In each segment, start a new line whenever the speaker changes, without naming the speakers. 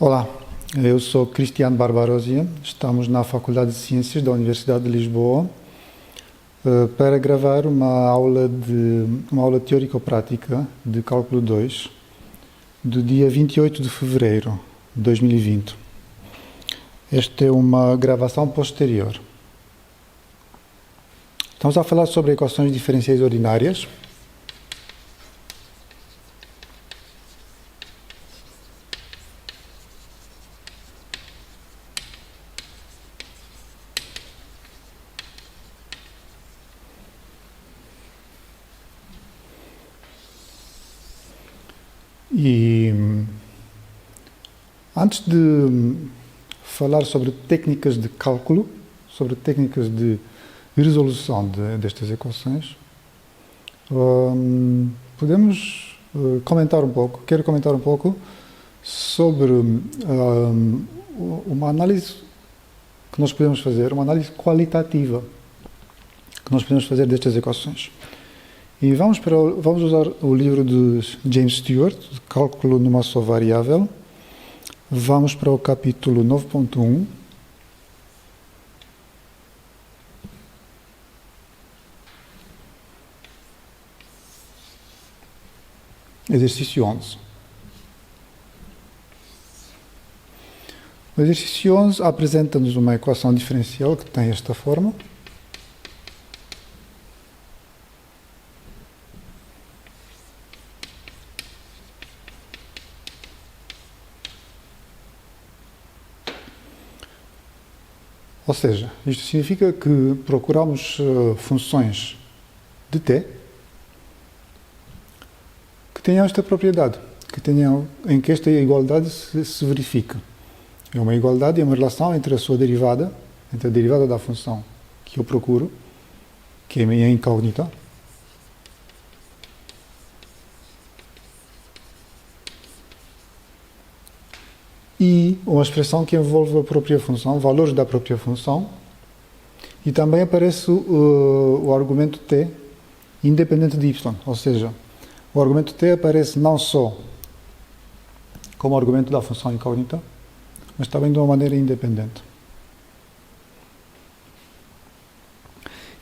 Olá, eu sou Cristiano Barbarosia, estamos na Faculdade de Ciências da Universidade de Lisboa para gravar uma aula teórico-prática de Cálculo 2 do dia 28 de fevereiro de 2020. Esta é uma gravação posterior. Estamos a falar sobre equações diferenciais ordinárias. E antes de falar sobre técnicas de cálculo, sobre técnicas de resolução destas equações, quero comentar um pouco sobre uma análise que nós podemos fazer, uma análise qualitativa que nós podemos fazer destas equações. E vamos usar o livro de James Stewart, de Cálculo numa só variável. Vamos para o capítulo 9.1. Exercício 11. O exercício 11 apresenta-nos uma equação diferencial que tem esta forma. Ou seja, isto significa que procuramos funções de t que tenham esta propriedade, em que esta igualdade se verifique. É uma igualdade, é uma relação entre a sua derivada, entre a derivada da função que eu procuro, que é a minha incógnita, e uma expressão que envolve a própria função, valores da própria função, e também aparece o argumento t independente de y, ou seja, o argumento t aparece não só como argumento da função incógnita, mas também de uma maneira independente.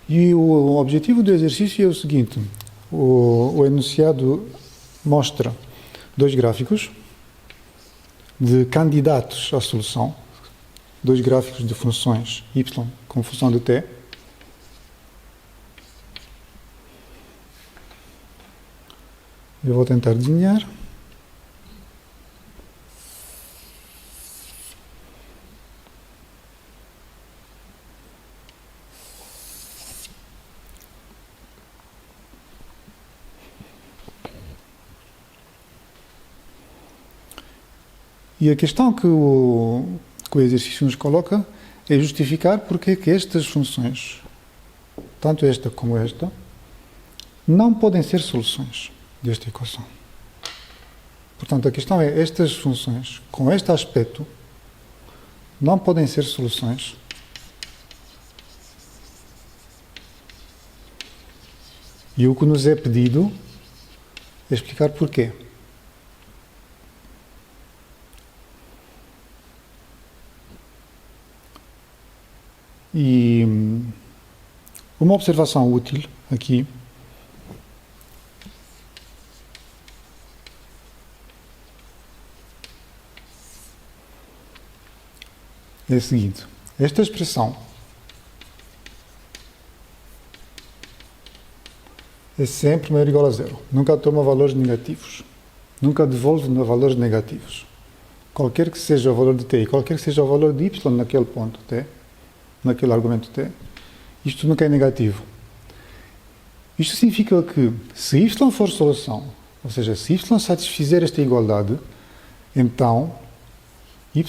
E o objetivo do exercício é o seguinte: o enunciado mostra dois gráficos de candidatos à solução, dois gráficos de funções y com função de t. Eu vou tentar desenhar. E a questão que o exercício nos coloca é justificar porque é que estas funções, tanto esta como esta, não podem ser soluções desta equação. Portanto, a questão é, estas funções, com este aspecto, não podem ser soluções. E o que nos é pedido é explicar porquê. E uma observação útil aqui é a seguinte: esta expressão é sempre maior ou igual a zero. Nunca toma valores negativos. Nunca devolve valores negativos. Qualquer que seja o valor de t e qualquer que seja o valor de y naquele ponto t, naquele argumento t, isto nunca é negativo. Isto significa que, se y for solução, ou seja, se y satisfizer esta igualdade, então y'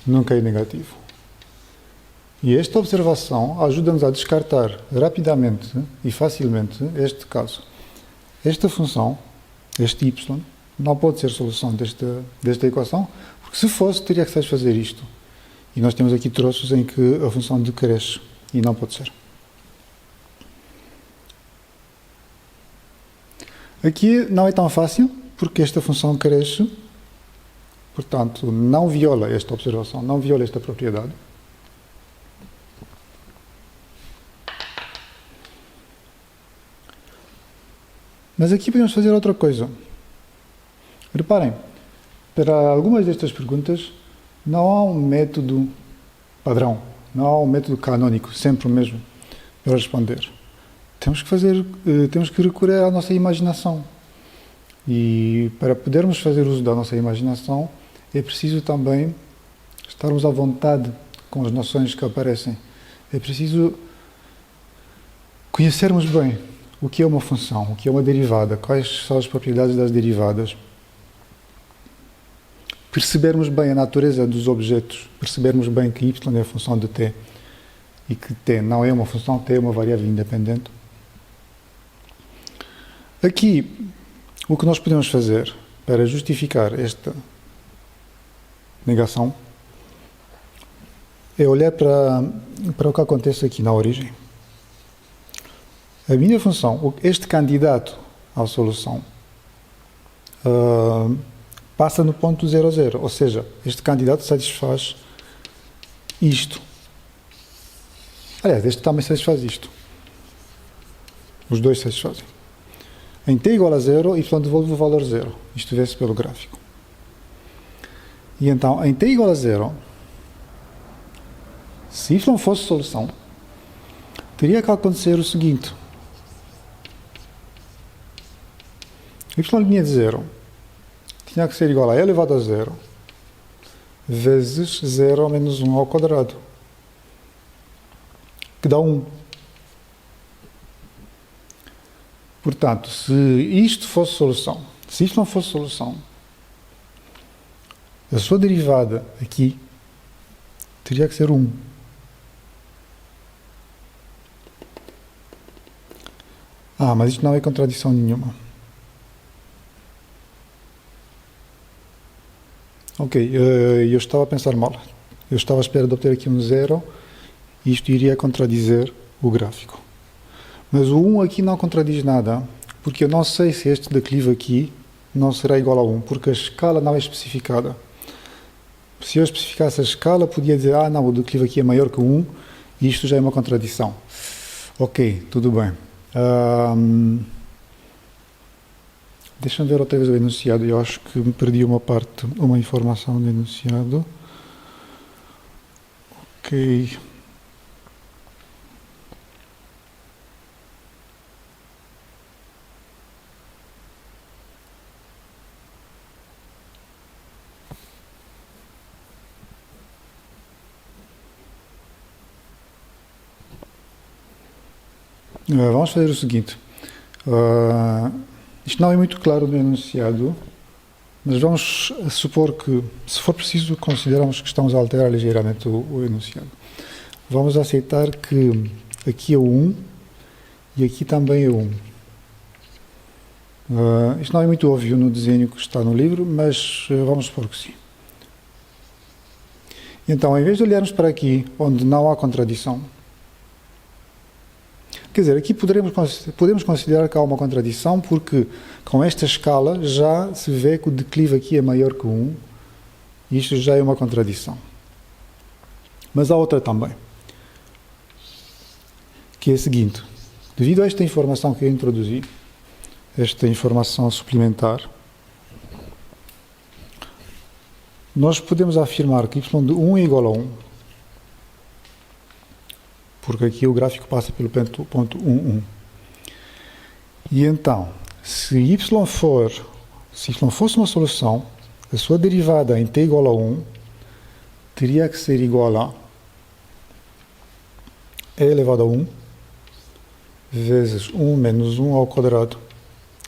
nunca é negativo. E esta observação ajuda-nos a descartar rapidamente e facilmente este caso. Esta função, este y, não pode ser solução desta equação, porque se fosse, teria que satisfazer isto. E nós temos aqui troços em que a função decresce, e não pode ser. Aqui não é tão fácil, porque esta função cresce Portanto, não viola esta observação, não viola esta propriedade. Mas aqui podemos fazer outra coisa. Reparem, para algumas destas perguntas não há um método padrão, não há um método canônico, sempre o mesmo, para responder. Temos que recorrer à nossa imaginação. E para podermos fazer uso da nossa imaginação, é preciso também estarmos à vontade com as noções que aparecem. É preciso conhecermos bem o que é uma função, o que é uma derivada, quais são as propriedades das derivadas. Percebermos bem a natureza dos objetos, percebermos bem que y é a função de t e que t não é uma função, t é uma variável independente. Aqui, o que nós podemos fazer para justificar esta negação é olhar para o que acontece aqui na origem. A minha função, este candidato à solução, passa no ponto 0, 0, ou seja, este candidato satisfaz isto. Aliás, este também satisfaz isto. Os dois satisfazem. Em t igual a 0, y devolve o valor 0. Isto vê-se pelo gráfico. E então, em t igual a 0, se y fosse solução, teria que acontecer o seguinte. Y' de 0 tinha que ser igual a e elevado a 0 vezes 0 menos 1 ao quadrado, que dá 1. Portanto, se isto fosse solução, se isto não fosse solução, a sua derivada aqui teria que ser 1. Mas isto não é contradição nenhuma. Ok, eu estava a pensar mal. Eu estava à espera de obter aqui um 0 e isto iria contradizer o gráfico. Mas o 1 aqui não contradiz nada, porque eu não sei se este declive aqui não será igual a 1, porque a escala não é especificada. Se eu especificasse a escala, podia dizer, não, o declive aqui é maior que 1, e isto já é uma contradição. Ok, tudo bem. Deixa-me ver outra vez o enunciado. Eu acho que me perdi uma informação do enunciado. Ok. Vamos fazer o seguinte. Isto não é muito claro no enunciado, mas vamos supor que, se for preciso, consideramos que estamos a alterar ligeiramente o enunciado. Vamos aceitar que aqui é o 1 e aqui também é 1. Isto não é muito óbvio no desenho que está no livro, mas vamos supor que sim. Então, em vez de olharmos para aqui, onde não há contradição, quer dizer, aqui podemos considerar que há uma contradição, porque com esta escala já se vê que o declive aqui é maior que 1, e isto já é uma contradição. Mas há outra também, que é a seguinte. Devido a esta informação que eu introduzi, esta informação suplementar, nós podemos afirmar que y de 1 é igual a 1, porque aqui o gráfico passa pelo ponto 1, 1. E então, se y fosse uma solução, a sua derivada em t igual a 1 teria que ser igual a e elevado a 1 vezes 1 menos 1 ao quadrado,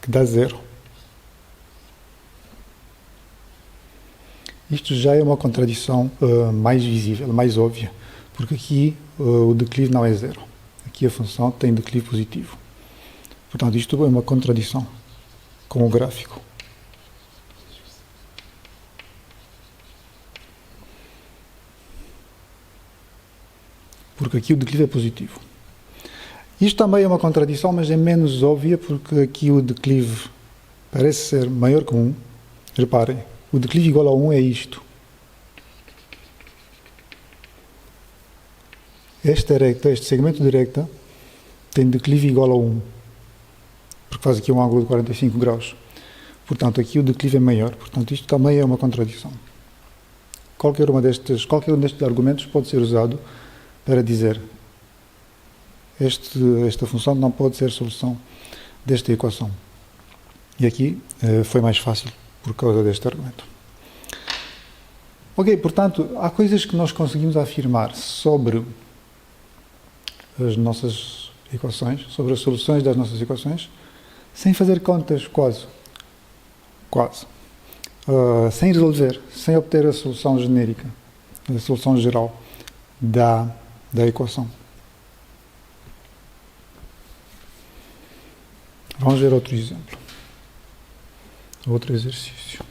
que dá 0. Isto já é uma contradição mais visível, mais óbvia, porque aqui o declive não é 0. Aqui a função tem declive positivo. Portanto, isto é uma contradição com o gráfico. Porque aqui o declive é positivo. Isto também é uma contradição, mas é menos óbvia, porque aqui o declive parece ser maior que 1. Reparem, o declive igual a 1 é isto. Esta recta, este segmento de recta, tem declive igual a 1, porque faz aqui um ângulo de 45 graus. Portanto, aqui o declive é maior. Portanto, isto também é uma contradição. Qualquer um destes argumentos pode ser usado para dizer esta função não pode ser solução desta equação. E aqui foi mais fácil por causa deste argumento. Ok, portanto, há coisas que nós conseguimos afirmar sobre as nossas equações, sobre as soluções das nossas equações, sem fazer contas quase. Sem resolver, sem obter a solução genérica, a solução geral da equação. Vamos ver outro exemplo. Outro exercício.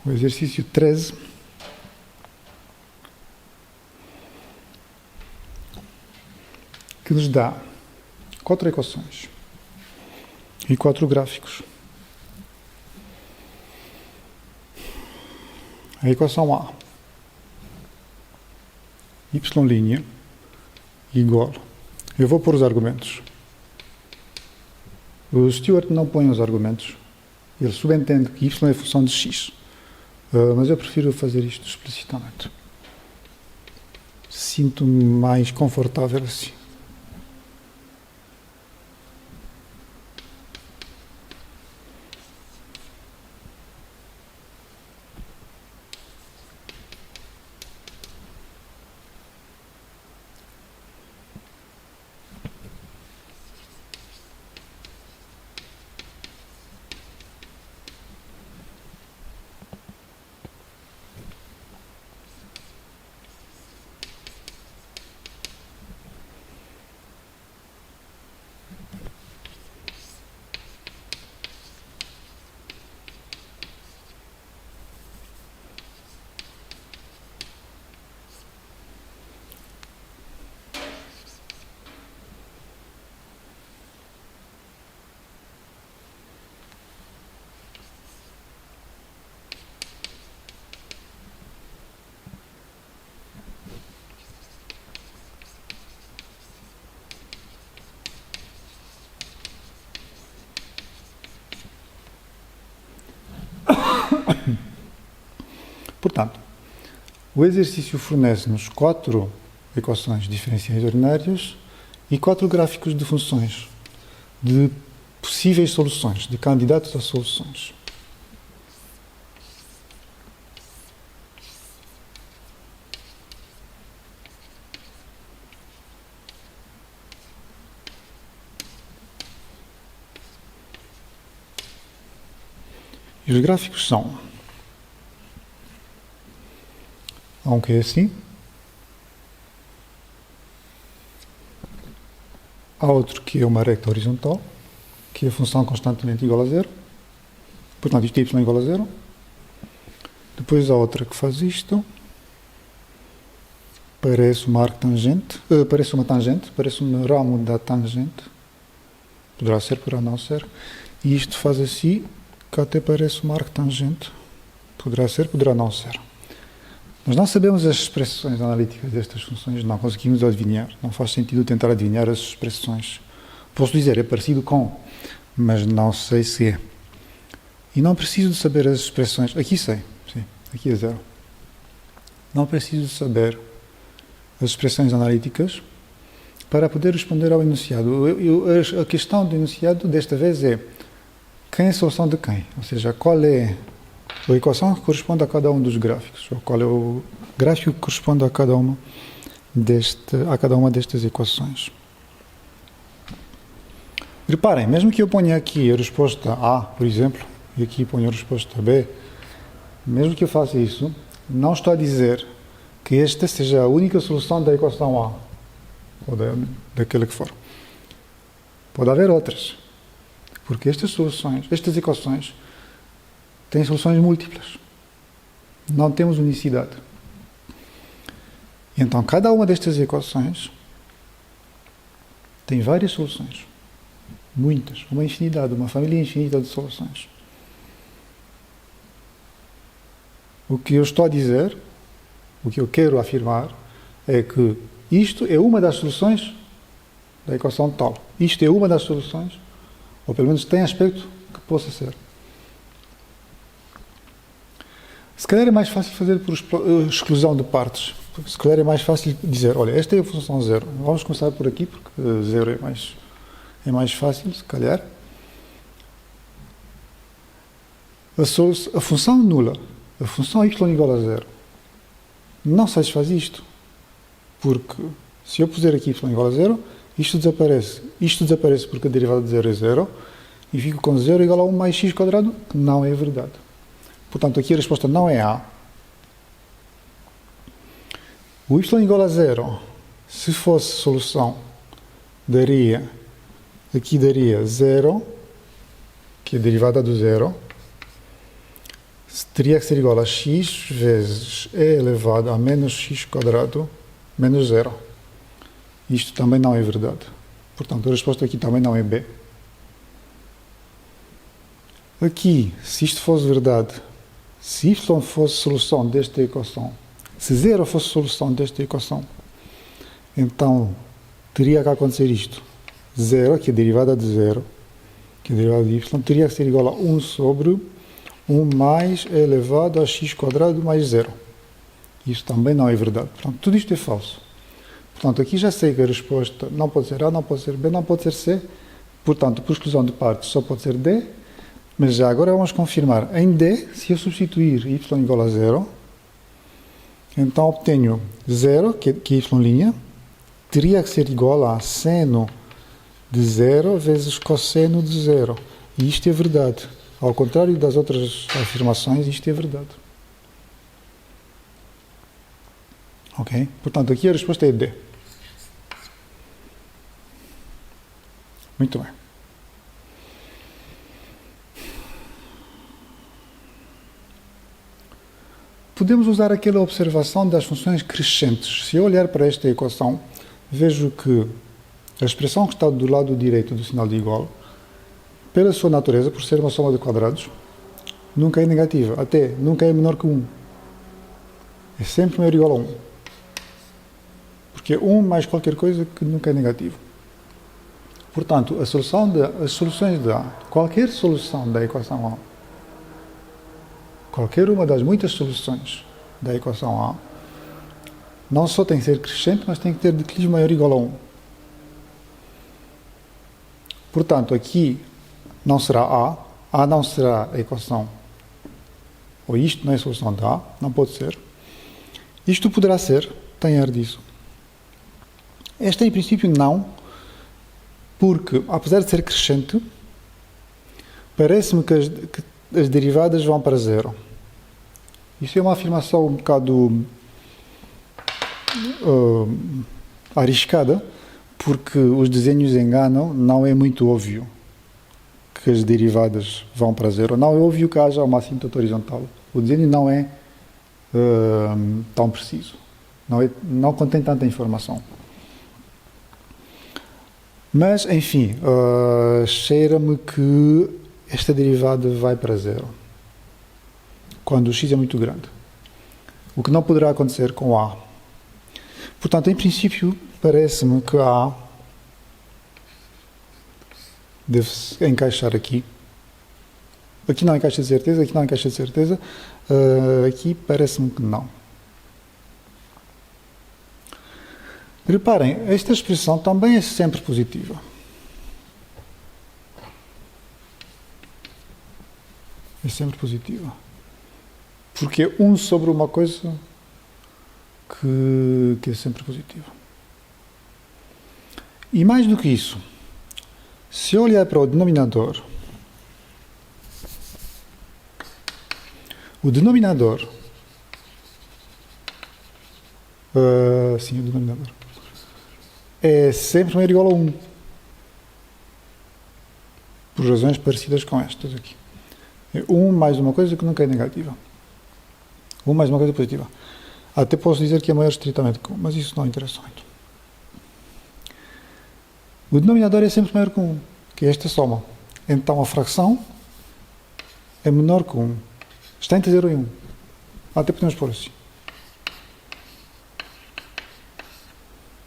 O exercício 13 que nos dá 4 equações e 4 gráficos. A equação A, y' igual. Eu vou pôr os argumentos. O Stewart não põe os argumentos. Ele subentende que y é função de x. Mas eu prefiro fazer isto explicitamente. Sinto-me mais confortável assim. Portanto, o exercício fornece-nos 4 equações diferenciais ordinárias e 4 gráficos de funções, de possíveis soluções, de candidatos a soluções. E os gráficos são: há um que é assim, há outro que é uma reta horizontal, que é a função constantemente igual a zero, portanto isto é y igual a zero. Depois há outra que faz isto, parece uma arco tangente, parece uma tangente, parece um ramo da tangente, poderá ser, poderá não ser, e isto faz assim, que até parece uma arco tangente, poderá ser, poderá não ser. Nós não sabemos as expressões analíticas destas funções, não conseguimos adivinhar. Não faz sentido tentar adivinhar as expressões. Posso dizer, é parecido com, mas não sei se é. E não preciso de saber as expressões. Aqui sei, sim, aqui é zero. Não preciso de saber as expressões analíticas para poder responder ao enunciado. A questão do enunciado desta vez é quem é a solução de quem? Ou seja, qual é a equação que corresponde a cada um dos gráficos, ou qual é o gráfico que corresponde a cada uma destas equações. Reparem, mesmo que eu ponha aqui a resposta A, por exemplo, e aqui ponha a resposta B, Mesmo que eu faça isso, não estou a dizer que esta seja a única solução da equação A, ou daquela que for. Pode haver outras, porque estas equações, têm soluções múltiplas. Não temos unicidade. Então, cada uma destas equações tem várias soluções. Muitas. Uma infinidade, uma família infinita de soluções. O que eu estou a dizer, o que eu quero afirmar, é que isto é uma das soluções da equação tal. Isto é uma das soluções, ou pelo menos tem aspecto que possa ser. Se calhar é mais fácil fazer por exclusão de partes. Se calhar é mais fácil dizer, olha, esta é a função zero. Vamos começar por aqui, porque zero é mais fácil, se calhar. A função nula, a função y igual a zero, não satisfaz isto. Porque se eu puser aqui y igual a zero, isto desaparece. Isto desaparece porque a derivada de zero é zero, e fico com zero igual a 1 mais x quadrado, que não é verdade. Portanto, aqui a resposta não é A. O y igual a zero, se fosse solução, daria 0, que é a derivada do zero, teria que ser igual a x vezes e elevado a menos x quadrado menos zero. Isto também não é verdade. Portanto, a resposta aqui também não é B. Aqui, se isto fosse verdade, se y fosse solução desta equação, se zero fosse solução desta equação, então teria que acontecer isto. Zero, que é a derivada de zero, que é a derivada de y, teria que ser igual a 1 sobre 1 mais e elevado a x quadrado mais zero. Isto também não é verdade. Portanto, tudo isto é falso. Portanto, aqui já sei que a resposta não pode ser A, não pode ser B, não pode ser C. Portanto, por exclusão de partes, só pode ser D. Mas já agora vamos confirmar. Em D, se eu substituir y igual a zero, então obtenho 0, que é y', teria que ser igual a seno de 0 vezes cosseno de 0. E isto é verdade. Ao contrário das outras afirmações, isto é verdade. Ok? Portanto, aqui a resposta é D. Muito bem. Podemos usar aquela observação das funções crescentes. Se eu olhar para esta equação, vejo que a expressão que está do lado direito do sinal de igual, pela sua natureza, por ser uma soma de quadrados, nunca é negativa. Até nunca é menor que 1. É sempre maior ou igual a 1. Porque é 1 mais qualquer coisa que nunca é negativo. Portanto, as soluções de A, qualquer solução da equação A, qualquer uma das muitas soluções da equação A, não só tem que ser crescente, mas tem que ter declive maior ou igual a 1. Portanto, aqui não será A não será a equação, ou isto não é a solução de A, não pode ser. Isto poderá ser, tem ar disso. Esta, em princípio, não, porque, apesar de ser crescente, parece-me que as derivadas vão para zero. Isso é uma afirmação um bocado arriscada, porque os desenhos enganam, não é muito óbvio que as derivadas vão para zero. Não é óbvio que haja uma assíntota horizontal. O desenho não é tão preciso. Não contém tanta informação. Mas, enfim, cheira-me que esta derivada vai para zero, quando o x é muito grande. O que não poderá acontecer com A. Portanto, em princípio, parece-me que A deve-se encaixar aqui. Aqui não encaixa de certeza, aqui não encaixa de certeza. Aqui parece-me que não. Reparem, esta expressão também é sempre positiva. É sempre positiva. Porque é 1 sobre uma coisa que é sempre positiva. E mais do que isso, se eu olhar para o denominador, O denominador, sim, o denominador, é sempre maior ou igual a 1. Por razões parecidas com estas aqui. É 1 mais uma coisa que nunca é negativa. 1 mais uma coisa positiva. Até posso dizer que é maior estritamente que 1, mas isso não interessa muito. O denominador é sempre maior que 1, que é esta soma. Então a fração é menor que 1. Está entre 0 e 1. Até podemos pôr assim.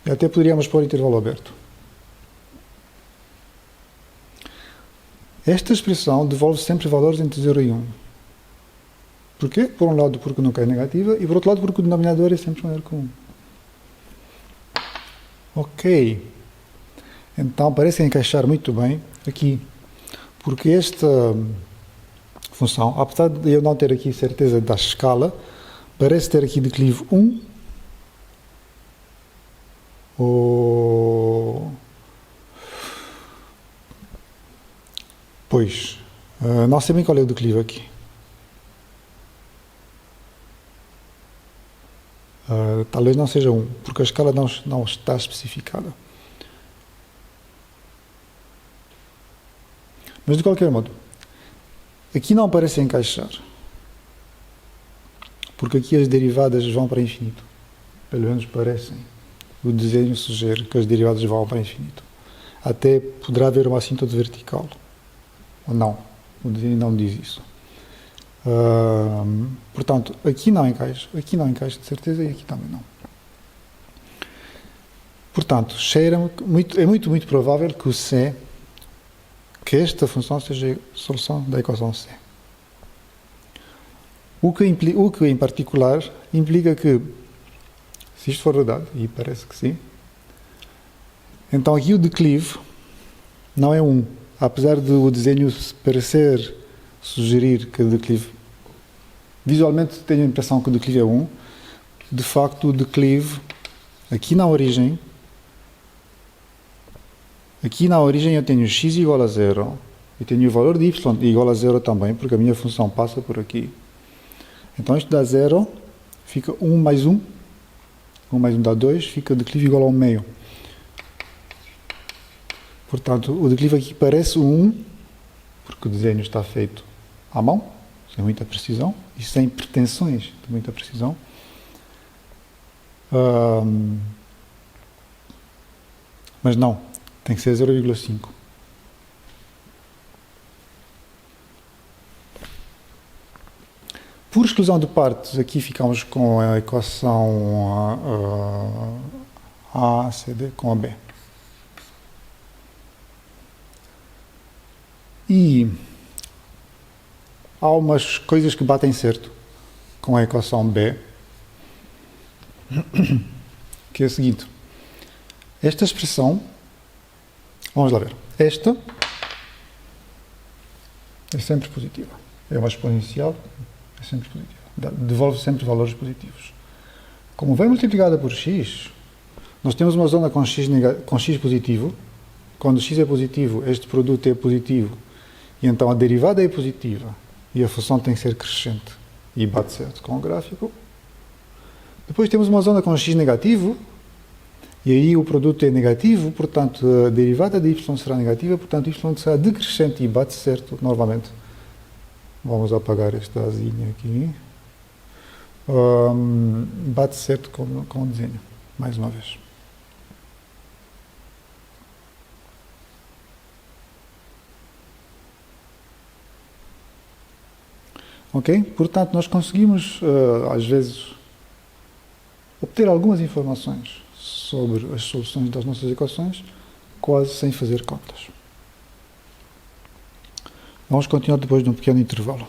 E até poderíamos pôr intervalo aberto. Esta expressão devolve sempre valores entre 0 e 1. Porquê? Por um lado porque nunca é negativa e por outro lado porque o denominador é sempre maior que 1. Ok. Então parece encaixar muito bem aqui. Porque esta função, apesar de eu não ter aqui certeza da escala, parece ter aqui declive 1 ou... Pois, não sei bem qual é o declive aqui. Talvez não seja 1, porque a escala não está especificada. Mas de qualquer modo, aqui não parece encaixar. Porque aqui as derivadas vão para infinito. Pelo menos parecem. O desenho sugere que as derivadas vão para infinito. Até poderá haver uma assíntose vertical. Ou não. O desenho não diz isso. Portanto, aqui não encaixa de certeza e aqui também não. Portanto, é muito provável que que esta função seja a solução da equação C. O que em particular implica que, se isto for verdade, e parece que sim, então aqui o declive não é 1. Apesar de o desenho parecer sugerir que o declive, visualmente tenho a impressão que o declive é 1, de facto o declive, aqui na origem eu tenho x igual a 0, e tenho o valor de y igual a 0 também, porque a minha função passa por aqui. Então isto dá 0, fica 1 mais 1, 1 mais 1 dá 2, fica o declive igual a 1 meio. Portanto, o declive aqui parece 1, porque o desenho está feito à mão, sem muita precisão, e sem pretensões de muita precisão. Mas não, tem que ser 0,5. Por exclusão de partes, aqui ficamos com a equação ACD com a B. E há umas coisas que batem certo com a equação B, que é a seguinte. Esta expressão, vamos lá ver, esta é sempre positiva. É uma exponencial, é sempre positiva. Devolve sempre valores positivos. Como vem multiplicada por x, nós temos uma zona com x positivo. Quando x é positivo, este produto é positivo. E então a derivada é positiva e a função tem que ser crescente e bate certo com o gráfico. Depois temos uma zona com x negativo e aí o produto é negativo, portanto a derivada de y será negativa, portanto y será decrescente e bate certo novamente. Vamos apagar esta asinha aqui. Bate certo com o desenho, mais uma vez. Ok? Portanto, nós conseguimos, às vezes, obter algumas informações sobre as soluções das nossas equações, quase sem fazer contas. Vamos continuar depois de um pequeno intervalo.